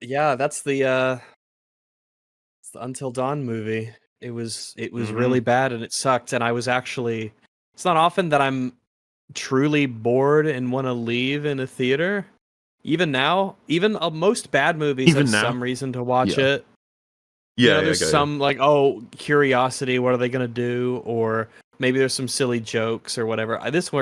Yeah, that's it's the Until Dawn movie. It was really Mhm. bad and it sucked. And I was actually. It's not often that I'm truly bored and want to leave in a theater. Even now, even most bad movies have Even now? some reason to watch Yeah. it. Yeah, I There's got you. some like, oh, curiosity, what are they gonna do? Or maybe there's some silly jokes or whatever. This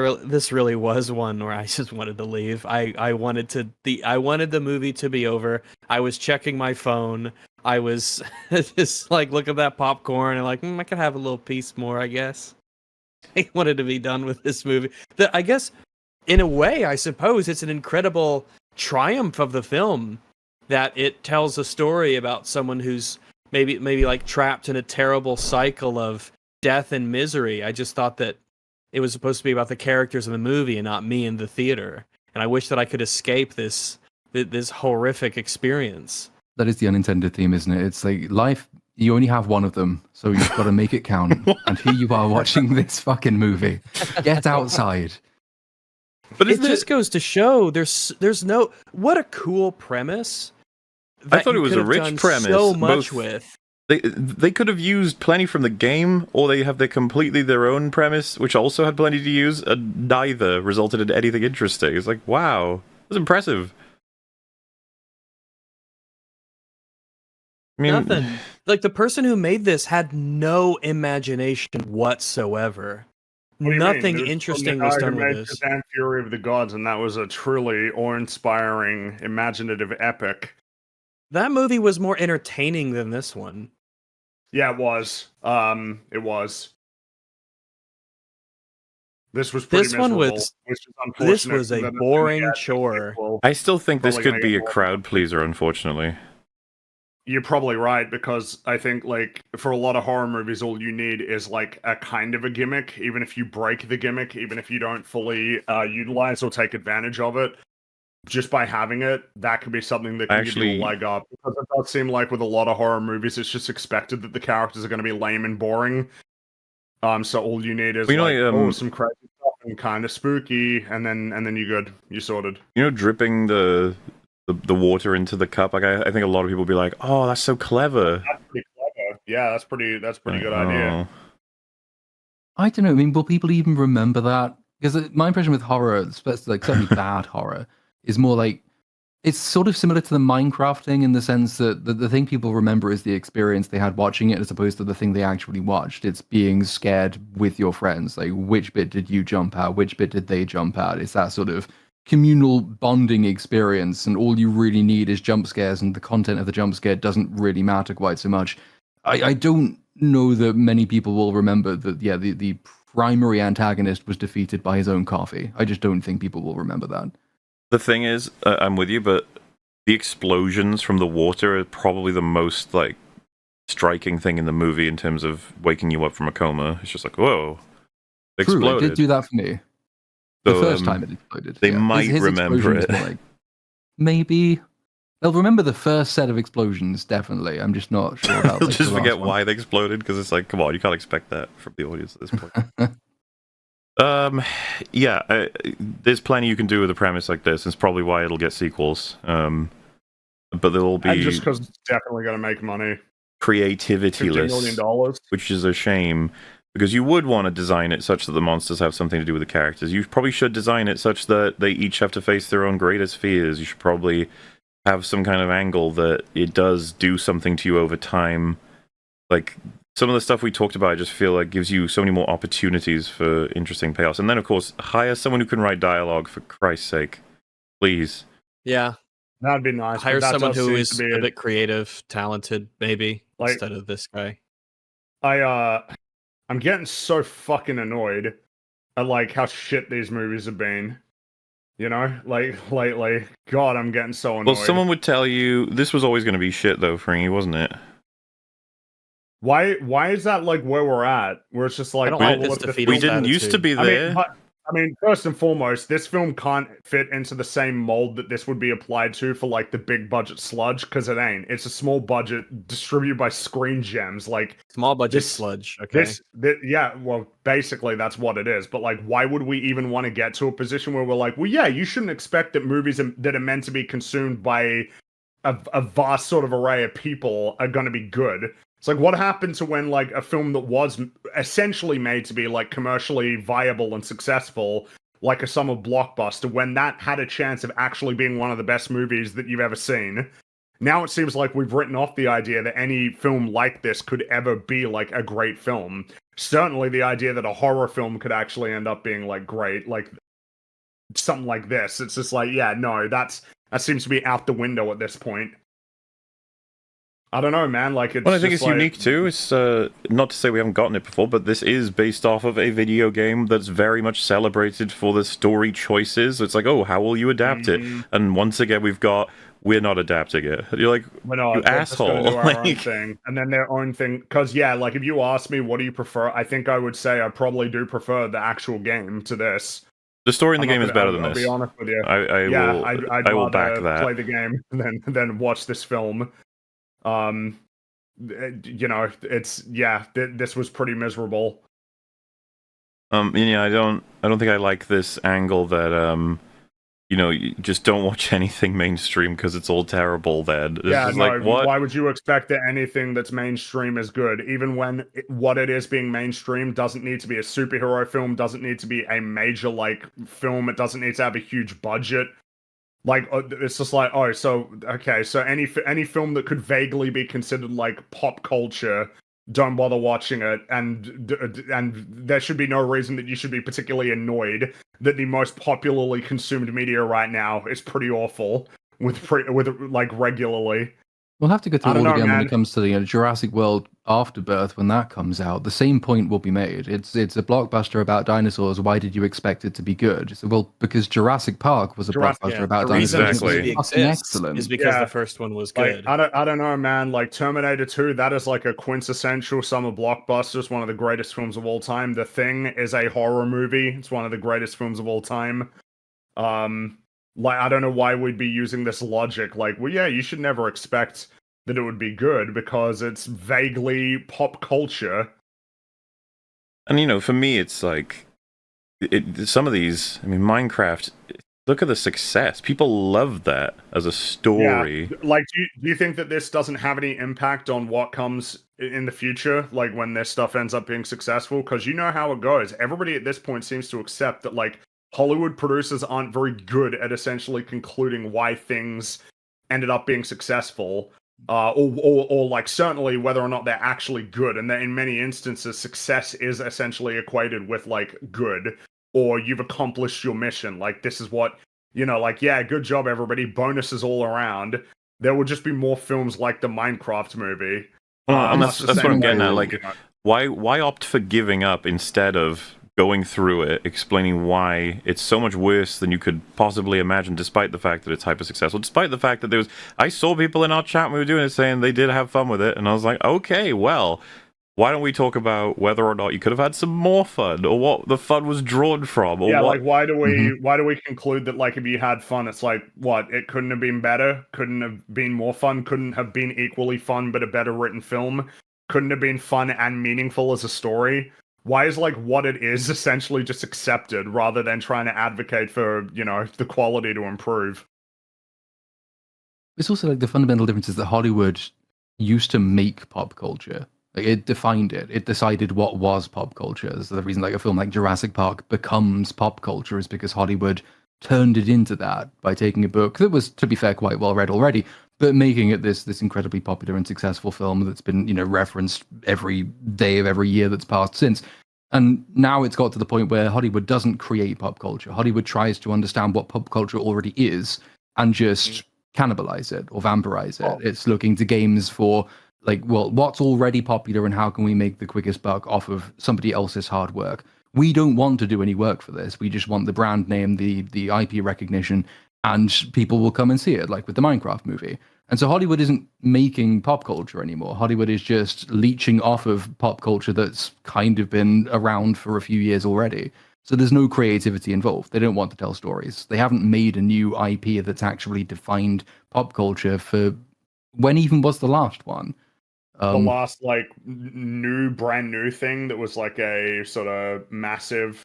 really was one where I just wanted to leave. I wanted the movie to be over. I was checking my phone. I was just like, look at that popcorn and like, I could have a little piece more, I guess. I wanted to be done with this movie. I guess, in a way, I suppose it's an incredible triumph of the film that it tells a story about someone who's maybe like trapped in a terrible cycle of death and misery. I just thought that it was supposed to be about the characters in the movie and not me in the theater. And I wish that I could escape this horrific experience. That is the unintended theme, isn't it? It's like life, you only have one of them, so you've got to make it count. And here you are watching this fucking movie. Get outside. But It just goes to show there's no, what a cool premise. I thought it was a rich premise. So much with. They could have used plenty from the game, or they have completely their own premise, which also had plenty to use, and neither resulted in anything interesting. It's like, wow, that's impressive. I mean, Nothing. Like, the person who made this had no imagination whatsoever. Nothing interesting was done with this. Shazam! Fury of the Gods, and that was a truly awe-inspiring, imaginative epic. That movie was more entertaining than this one. Yeah, it was. It was. This was pretty miserable, which is unfortunate. This was a boring chore. I still think this could be a crowd pleaser, unfortunately. You're probably right, because I think, like, for a lot of horror movies, all you need is, like, a kind of a gimmick. Even if you break the gimmick, even if you don't fully utilize or take advantage of it, just by having it, that could be something that can give you a leg up. Because it does seem like with a lot of horror movies, it's just expected that the characters are going to be lame and boring. So all you need is some crazy stuff and kind of spooky, and then you're good. You're sorted. You know, dripping the water into the cup. Like I think a lot of people will be like, "Oh, that's so clever." That's pretty clever. Yeah, that's pretty good idea. I don't know. I mean, will people even remember that? Because my impression with horror, especially like certainly bad horror, is more like it's sort of similar to the Minecraft thing in the sense that the thing people remember is the experience they had watching it, as opposed to the thing they actually watched. It's being scared with your friends. Like, which bit did you jump at? Which bit did they jump at? It's that sort of communal bonding experience, and all you really need is jump scares, and the content of the jump scare doesn't really matter quite so much. I don't know that many people will remember that, yeah, the primary antagonist was defeated by his own coffee. I just don't think people will remember that. The thing is, I'm with you, but the explosions from the water are probably the most, like, striking thing in the movie in terms of waking you up from a coma. It's just like, whoa, it exploded. True, it did do that for me. The first time it exploded. They might remember it. Like, maybe. They'll remember the first set of explosions, definitely. I'm just not sure about They'll just forget why they exploded, because it's like, come on, you can't expect that from the audience at this point. Yeah, there's plenty you can do with a premise like this, and it's probably why it'll get sequels. But they'll be... And just because it's definitely going to make money. Creativity-less, $50 million. Which is a shame. Because you would want to design it such that the monsters have something to do with the characters. You probably should design it such that they each have to face their own greatest fears. You should probably have some kind of angle that it does do something to you over time. Like, some of the stuff we talked about, I just feel like gives you so many more opportunities for interesting payoffs. And then, of course, hire someone who can write dialogue, for Christ's sake. Please. Yeah. That'd be nice. Hire someone who is a bit creative, talented, maybe, like, instead of this guy. I'm getting so fucking annoyed at, like, how shit these movies have been. You know? Like, lately. God, I'm getting so annoyed. Well, someone would tell you this was always going to be shit, though, Fringy, wasn't it? Why is that, like, where we're at? Where it's just like... we didn't used to be there. I mean, first and foremost, this film can't fit into the same mold that this would be applied to for, like, the big budget sludge, because it ain't. It's a small budget distributed by Screen Gems, like... Small budget sludge, okay. Yeah, well, basically that's what it is. But, like, why would we even want to get to a position where we're like, well, yeah, you shouldn't expect that movies that are meant to be consumed by a vast sort of array of people are going to be good. It's like, what happened to when like a film that was essentially made to be like commercially viable and successful, like a summer blockbuster, when that had a chance of actually being one of the best movies that you've ever seen? Now it seems like we've written off the idea that any film like this could ever be like a great film. Certainly the idea that a horror film could actually end up being like great, like something like this. It's just like, yeah, no, that seems to be out the window at this point. I don't know, man. Like, it's well, I think just it's unique too. It's not to say we haven't gotten it before, but this is based off of a video game that's very much celebrated for the story choices. It's like, oh, how will you adapt it? And once again, we're not adapting it. You're like, we're not, you asshole. Do our own thing, and then their own thing. Because yeah, like if you ask me, what do you prefer? I think I would say I probably do prefer the actual game to this. The story in the game is better than this. I'll be honest with you. I will back that. Play the game than watch this film. You know, it's this was pretty miserable. Yeah, I don't think I like this angle that you know, you just don't watch anything mainstream because it's all terrible. Then it's like, what? Why would you expect that anything that's mainstream is good, even when what it is being mainstream doesn't need to be a superhero film, doesn't need to be a major like film, it doesn't need to have a huge budget. Like it's just like, oh, so okay, so any film that could vaguely be considered like pop culture, don't bother watching it, and there should be no reason that you should be particularly annoyed that the most popularly consumed media right now is pretty awful with like regularly. We'll have to go through all again man. when it comes to the Jurassic World Afterbirth when that comes out. The same point will be made. It's a blockbuster about dinosaurs. Why did you expect it to be good? So, well, because Jurassic Park was a blockbuster about dinosaurs. Exactly. It was fucking excellent. Is because the first one was good. Like, I don't know, man. Like Terminator 2, that is like a quintessential summer blockbuster. It's one of the greatest films of all time. The Thing is a horror movie. It's one of the greatest films of all time. Like, I don't know why we'd be using this logic. Like, well, yeah, you should never expect that it would be good because it's vaguely pop culture. And, you know, for me, it's like, some of these, I mean, Minecraft, look at the success. People love that as a story. Yeah. Like, do you think that this doesn't have any impact on what comes in the future? Like, when this stuff ends up being successful? Because you know how it goes. Everybody at this point seems to accept that, like, Hollywood producers aren't very good at essentially concluding why things ended up being successful, or like certainly whether or not they're actually good. And that in many instances, success is essentially equated with like good, or you've accomplished your mission. Like this is what, you know, like, yeah, good job everybody, bonuses all around. There will just be more films like the Minecraft movie. And that's what I'm getting at. Like, you know. why opt for giving up instead of going through it, explaining why it's so much worse than you could possibly imagine, despite the fact that it's hyper successful, despite the fact that I saw people in our chat when we were doing it saying they did have fun with it, and I was like, okay, well, why don't we talk about whether or not you could have had some more fun, or what the fun was drawn from, or like why do we conclude that like if you had fun, it's like what, it couldn't have been better, couldn't have been more fun, couldn't have been equally fun but a better written film, couldn't have been fun and meaningful as a story? Why is like what it is essentially just accepted rather than trying to advocate for, you know, the quality to improve? It's also like the fundamental difference is that Hollywood used to make pop culture. Like it defined it. It decided what was pop culture. So the reason like a film like Jurassic Park becomes pop culture is because Hollywood turned it into that by taking a book that was, to be fair, quite well read already, but making it this incredibly popular and successful film that's been, you know, referenced every day of every year that's passed since. And now it's got to the point where Hollywood doesn't create pop culture. Hollywood tries to understand what pop culture already is and just cannibalize it or vampirize it. It's looking to games for like, well, what's already popular and how can we make the quickest buck off of somebody else's hard work? We don't want to do any work for this. We just want the brand name, the IP recognition, and people will come and see it, like with the Minecraft movie. And so Hollywood isn't making pop culture anymore. Hollywood is just leeching off of pop culture that's kind of been around for a few years already. So there's no creativity involved. They don't want to tell stories. They haven't made a new IP that's actually defined pop culture for when even was the last one. The last like brand new thing that was like a sort of massive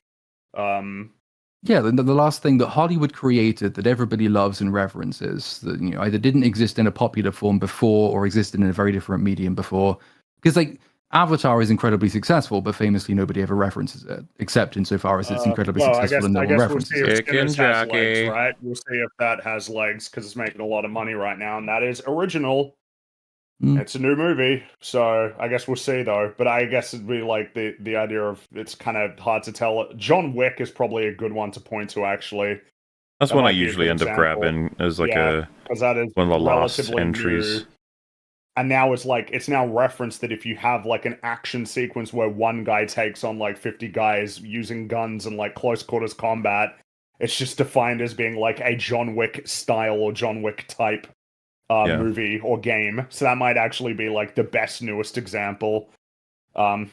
Yeah, the last thing that Hollywood created that everybody loves and reverences, that either didn't exist in a popular form before or existed in a very different medium before. Because like Avatar is incredibly successful, but famously nobody ever references it, except insofar as it's incredibly well, successful and no I one guess we'll references see it. if Chicken Sinners has legs, jockey. right? We'll see if that has legs because it's making a lot of money right now, and that is original. Mm. It's a new movie, so I guess we'll see though. But I guess it'd be like the idea of it's kind of hard to tell. John Wick is probably a good one to point to, actually. That's That one I might be a usually good end up example. grabbing as like Yeah, because that is one of the last relatively entries. new. And now it's now referenced that if you have like an action sequence where one guy takes on like 50 guys using guns and like close quarters combat, it's just defined as being like a John Wick style or John Wick type movie or game. So that might actually be like the best newest example.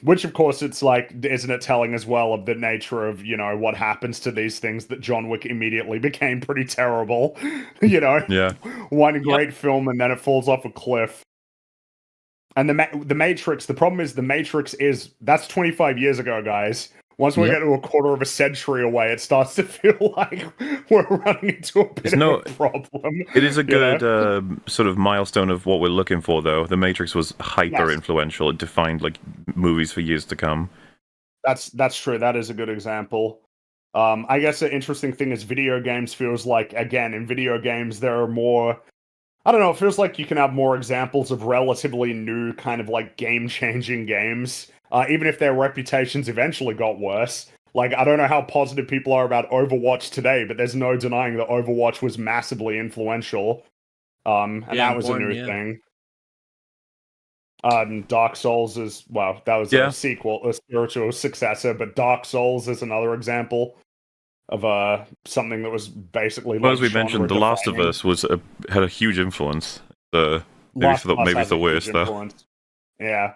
Which of course it's like, isn't it telling as well of the nature of, what happens to these things that John Wick immediately became pretty terrible. Yeah. One great film and then it falls off a cliff. And the Matrix, the problem is the Matrix that's 25 years ago, guys. Once we get to a quarter of a century away, it starts to feel like we're running into a bit of a problem. It is a good sort of milestone of what we're looking for, though. The Matrix was hyper influential. It defined like movies for years to come. That's true. That is a good example. I guess an interesting thing is video games feels like, again, in video games there are more. I don't know, it feels like you can have more examples of relatively new kind of like game-changing games, even if their reputations eventually got worse. Like, I don't know how positive people are about Overwatch today, but there's no denying that Overwatch was massively influential. And that was a new thing. Dark Souls is, well, that was a sequel, a spiritual successor, but Dark Souls is another example of something that was basically well, like as we mentioned, The Last of Us had a huge influence. Maybe it's the worst though. Yeah.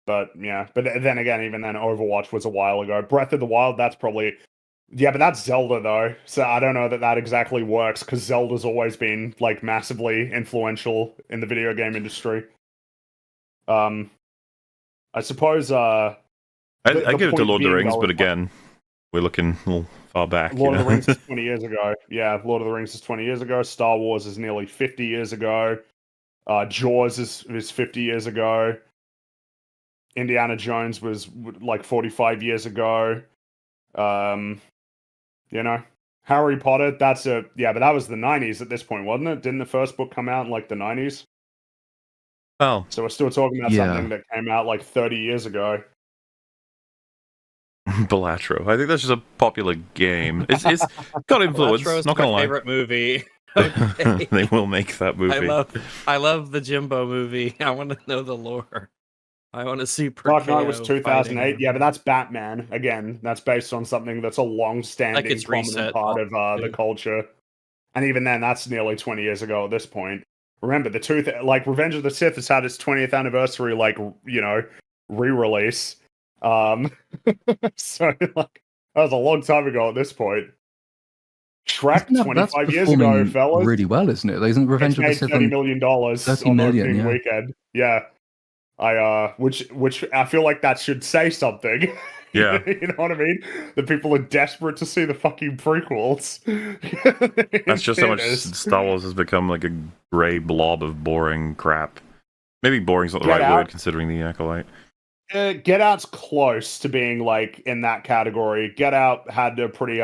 But then again, even then, Overwatch was a while ago. Breath of the Wild, that's probably but that's Zelda though, so I don't know that exactly works because Zelda's always been like massively influential in the video game industry. I suppose. I give it to Lord of the Rings, but again, we're looking a little far back. Lord of the Rings is 20 years ago. Yeah, Lord of the Rings is 20 years ago. Star Wars is nearly 50 years ago. Jaws is 50 years ago. Indiana Jones was like 45 years ago. Harry Potter, but that was the 90s at this point, wasn't it? Didn't the first book come out in like the 90s? Oh. So we're still talking about something that came out like 30 years ago. Balatro. I think that's just a popular game. It's got influence. Balatro's not gonna my lie. favorite movie. Okay. They will make that movie. I love the Jimbo movie. I want to know the lore. I want to see Dark Knight was 2008. Yeah, but that's Batman. Again, that's based on something that's a long-standing prominent part of the culture. And even then, that's nearly 20 years ago at this point. Remember, Revenge of the Sith has had its 20th anniversary, re-release. So, that was a long time ago at this point. Shrek, 25 years ago, fellas. Really well, isn't it? Isn't Revenge of the Sith $30 million on opening weekend. Yeah. Which I feel like that should say something. Yeah. You know what I mean? The people are desperate to see the fucking prequels. That's just how much Star Wars has become like a grey blob of boring crap. Maybe boring's not the right word considering the Acolyte. Get Out's close to being like in that category. Get Out had a pretty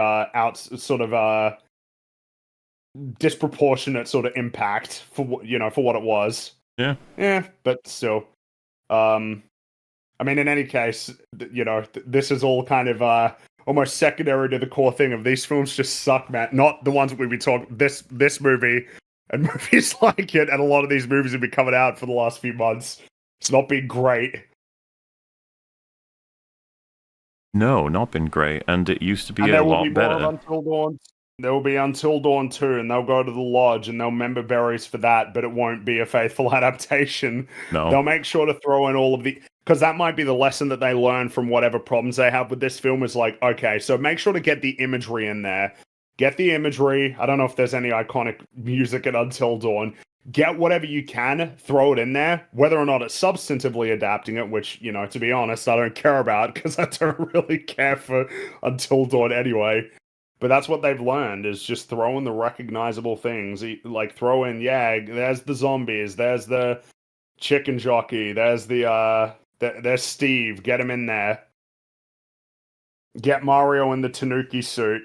disproportionate sort of impact for what it was. Yeah. Yeah, but still. I mean, in any case, this is all kind of almost secondary to the core thing of these films just suck, man. Not the ones that we've been talking. This movie and movies like it, and a lot of these movies have been coming out for the last few months. It's not been great. No, not been great, and it used to be a lot better. Until Dawn. There will be Until Dawn 2, and they'll go to the lodge, and they'll member berries for that, but it won't be a faithful adaptation. No. They'll make sure to throw in all of the... Because that might be the lesson that they learn from whatever problems they have with this film is like, okay, so make sure to get the imagery in there. Get the imagery. I don't know if there's any iconic music in Until Dawn. get whatever you can, throw it in there, whether or not it's substantively adapting it, which, you know, to be honest, I don't care about because I don't really care for Until Dawn anyway. But that's what they've learned is just throw in the recognizable things. Like throw in, yeah, there's the zombies, there's the chicken jockey, there's there's Steve, get him in there. Get Mario in the Tanuki suit.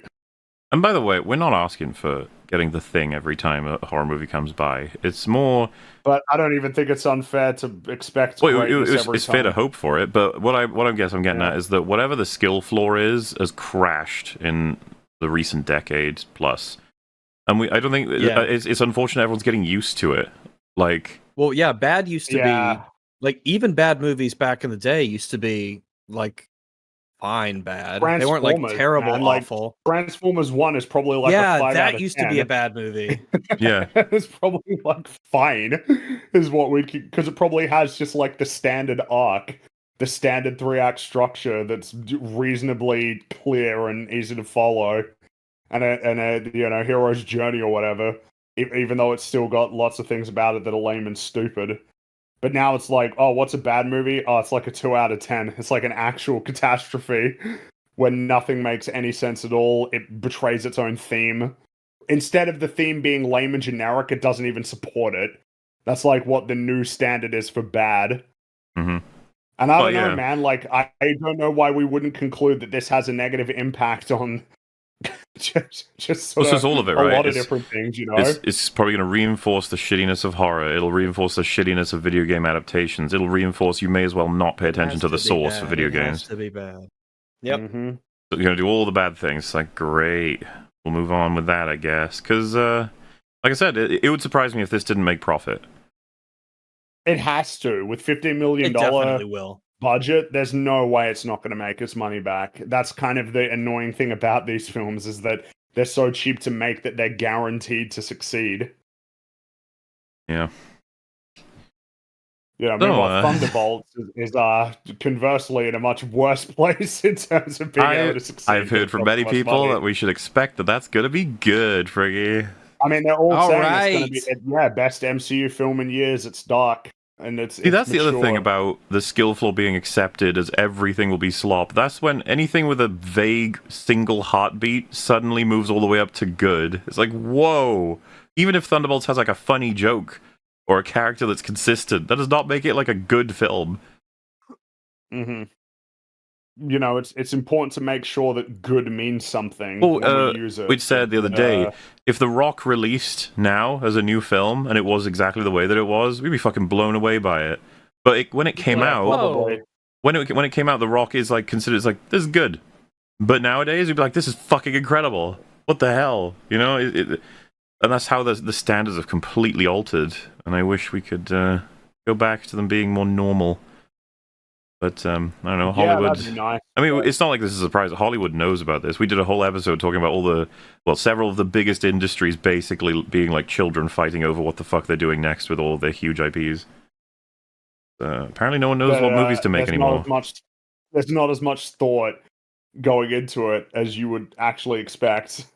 And by the way, we're not asking for getting the thing every time a horror movie comes by. It's more. But I don't even think it's unfair to expect. Well, greatness it's fair to hope for it. But what I'm getting at is that whatever the skill floor is has crashed in the recent decade plus, and I don't think it's unfortunate everyone's getting used to it. Like, well, yeah, bad used to be like even bad movies back in the day used to be like fine bad. They weren't like terrible, awful. Like, Transformers 1 is probably like a 5 out that of used 10. to be a bad movie. Yeah, it's probably like fine, is what we because it probably has just like the standard arc, the standard 3-act structure that's reasonably clear and easy to follow, and a you know, hero's journey or whatever. Even though it's still got lots of things about it that are lame and stupid. But now it's like, oh, what's a bad movie? Oh, it's like a 2 out of 10. It's like an actual catastrophe when nothing makes any sense at all. It betrays its own theme. Instead of the theme being lame and generic, it doesn't even support it. That's like what the new standard is for bad. Mm-hmm. And I don't know, man. Like, I don't know why we wouldn't conclude that this has a negative impact on just sort of all of it, right? A lot of different things, you know. It's probably going to reinforce the shittiness of horror. It'll reinforce the shittiness of video game adaptations. It'll reinforce you may as well not pay attention to the source for video games. It has to be bad. Yep. Mm-hmm. So you're going to do all the bad things. It's like, great. We'll move on with that, I guess. Because, like I said, it would surprise me if this didn't make profit. It has to. With $15 million it definitely will. Budget, there's no way it's not going to make its money back. That's kind of the annoying thing about these films is that they're so cheap to make that they're guaranteed to succeed. Yeah. Yeah, meanwhile, Thunderbolts is conversely in a much worse place in terms of being able to succeed. I've heard from many people that we should expect that that's going to be good, Friggy. I mean, they're all saying it's going to be, best MCU film in years. It's dark. And that's the other thing about the skill floor being accepted as everything will be slop. That's when anything with a vague single heartbeat suddenly moves all the way up to good. It's like, whoa! Even if Thunderbolts has like a funny joke or a character that's consistent, that does not make it like a good film. Mm-hmm. You know, it's important to make sure that good means something when we use it. We said the other day, if The Rock released now as a new film and it was exactly the way that it was, we'd be fucking blown away by it. But when it came out, when it came out, The Rock is like considered like this is good. But nowadays, we'd be like, this is fucking incredible. What the hell, you know? And that's how the standards have completely altered. And I wish we could go back to them being more normal. But, I don't know, Hollywood... that'd be nice. I mean, it's not like this is a surprise. Hollywood knows about this. We did a whole episode talking about several of the biggest industries basically being like children fighting over what the fuck they're doing next with all of their huge IPs. Apparently no one knows what movies to make anymore. There's not as much thought going into it as you would actually expect.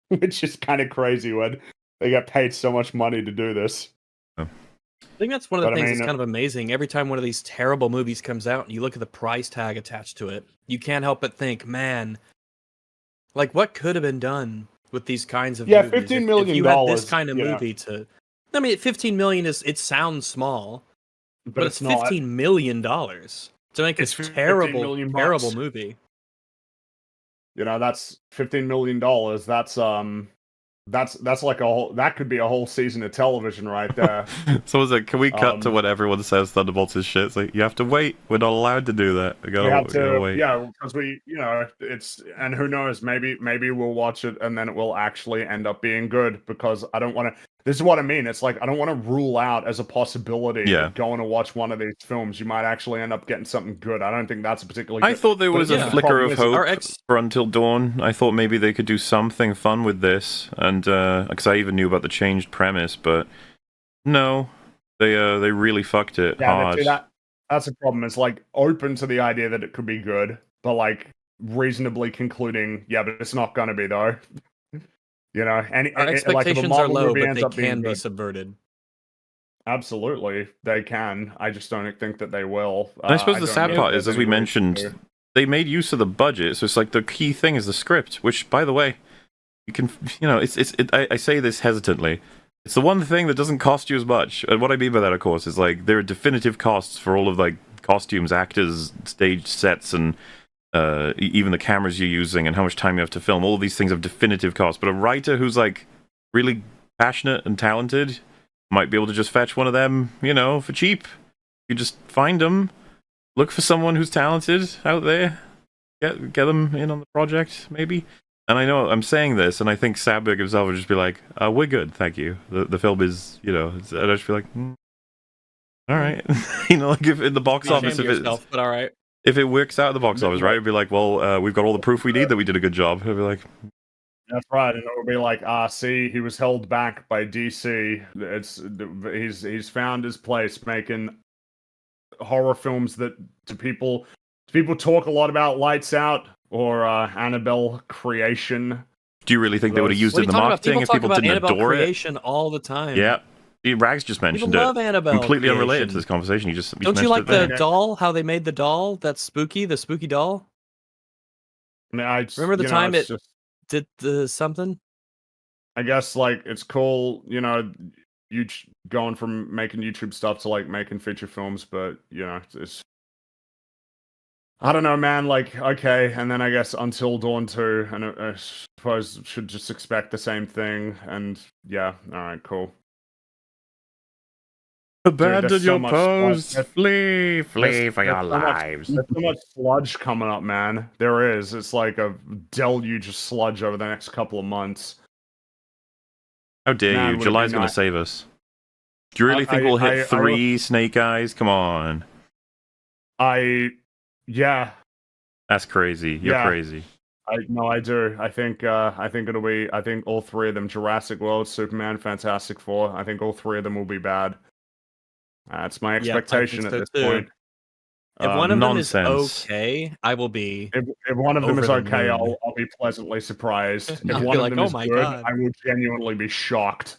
Which is kind of crazy when they get paid so much money to do this. I think that's one of the things that's kind of amazing. Every time one of these terrible movies comes out and you look at the price tag attached to it, you can't help but think, man, like what could have been done with these kinds of movies? $15 million. If you had this kind of movie to... I mean, $15 million it sounds small, but it's $15 million to make this terrible movie. You know, that's $15 million. That's like that could be a whole season of television right there. So is it? Can we cut to what everyone says Thunderbolts is shit? It's like you have to wait. We're not allowed to do that. We gotta wait. Yeah, because it's and who knows? Maybe we'll watch it and then it will actually end up being good. Because I don't want to. This is what I mean. It's like I don't want to rule out as a possibility. Yeah. Going to watch one of these films, you might actually end up getting something good. I don't think that's a particularly. I thought there was a flicker of hope for Until Dawn. I thought maybe they could do something fun with this, and because I even knew about the changed premise, but no, they really fucked it hard. That's a problem. It's like open to the idea that it could be good, but like reasonably concluding, but it's not going to be though. You know, and our expectations are low, but they can be subverted. Absolutely, they can. I just don't think that they will. And I suppose the don't sad know part if is, there's as we any reason mentioned, to. they made use of the budget, so it's like the key thing is the script. Which, by the way, you can, I say this hesitantly. It's the one thing that doesn't cost you as much. And what I mean by that, of course, is like there are definitive costs for all of like costumes, actors, stage sets, and even the cameras you're using and how much time you have to film. All of these things have definitive costs. But a writer who's like really passionate and talented might be able to just fetch one of them, for cheap. You just find them, look for someone who's talented out there, get them in on the project, maybe. And I know I'm saying this, and I think Sabberg himself would just be like, "We're good, thank you. The film is, I'd just be like, all right." Like if in the box office, but all right. if it works out at the box office, right, it'd be like, well, we've got all the proof we need that we did a good job. It'd be like, that's right, and it would be like, see, he was held back by DC. He's found his place making horror films that people talk a lot about. Lights Out or Annabelle Creation. do you really think they would have used it in the marketing if people didn't Annabelle adore Creation all the time. it? Yeah. Rags just mentioned People love Annabelle completely Creation. unrelated to this conversation. You Don't you like the there. doll? How they made the doll? That's spooky. The spooky doll. I mean, Remember the time it just, did something? I guess like it's cool, you going from making YouTube stuff to like making feature films, but it's I don't know, man. Like, okay, and then I guess Until Dawn 2, and I suppose should just expect the same thing. And yeah, all right, cool. Abandon your much post. Flee for your there's lives. There's so much sludge coming up, man. There is. It's like a deluge of sludge over the next couple of months. How dare Man, you? would it July's be going to nice? save us. Do you really think we'll hit 3 Snake Eyes? Come on. Yeah. That's crazy. You're crazy. I do. I think it'll be. I think all three of them: Jurassic World, Superman, Fantastic Four. I think all three of them will be bad. That's my expectation at this point. If one of them is nonsense. okay, I will be. If one of them is over the okay, moon. I'll be pleasantly surprised. If I'll one be of like, them "Oh is my good, God." I will genuinely be shocked.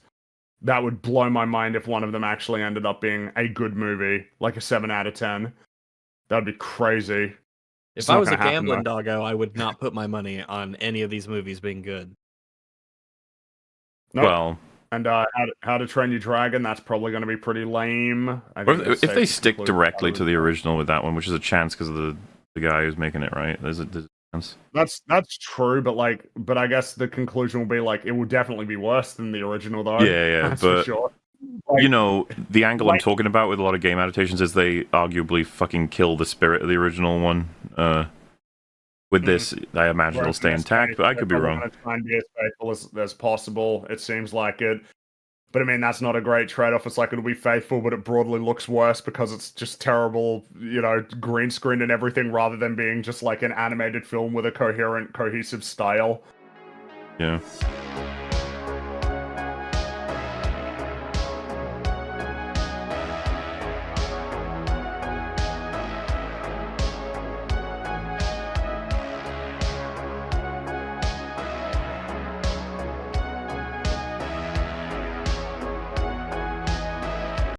That would blow my mind if one of them actually ended up being a good movie, like a 7 out of 10. That'd be crazy. If I was a gambling doggo, I would not put my money on any of these movies being good. Nope. Well, and How to Train Your Dragon, that's probably going to be pretty lame. if they stick directly to the original with that one, which is a chance because of the guy who's making it, right? There's a chance. That's true, but I guess the conclusion will be like it will definitely be worse than the original, though. Yeah, that's but for sure. The angle I'm talking about with a lot of game adaptations is they arguably fucking kill the spirit of the original one. With this, I imagine it'll stay intact, but I could be wrong. I'm trying to be as faithful as possible. It seems like it. But I mean, that's not a great trade-off. It's like it'll be faithful, but it broadly looks worse because it's just terrible, green screen and everything, rather than being just like an animated film with a coherent, cohesive style. Yeah.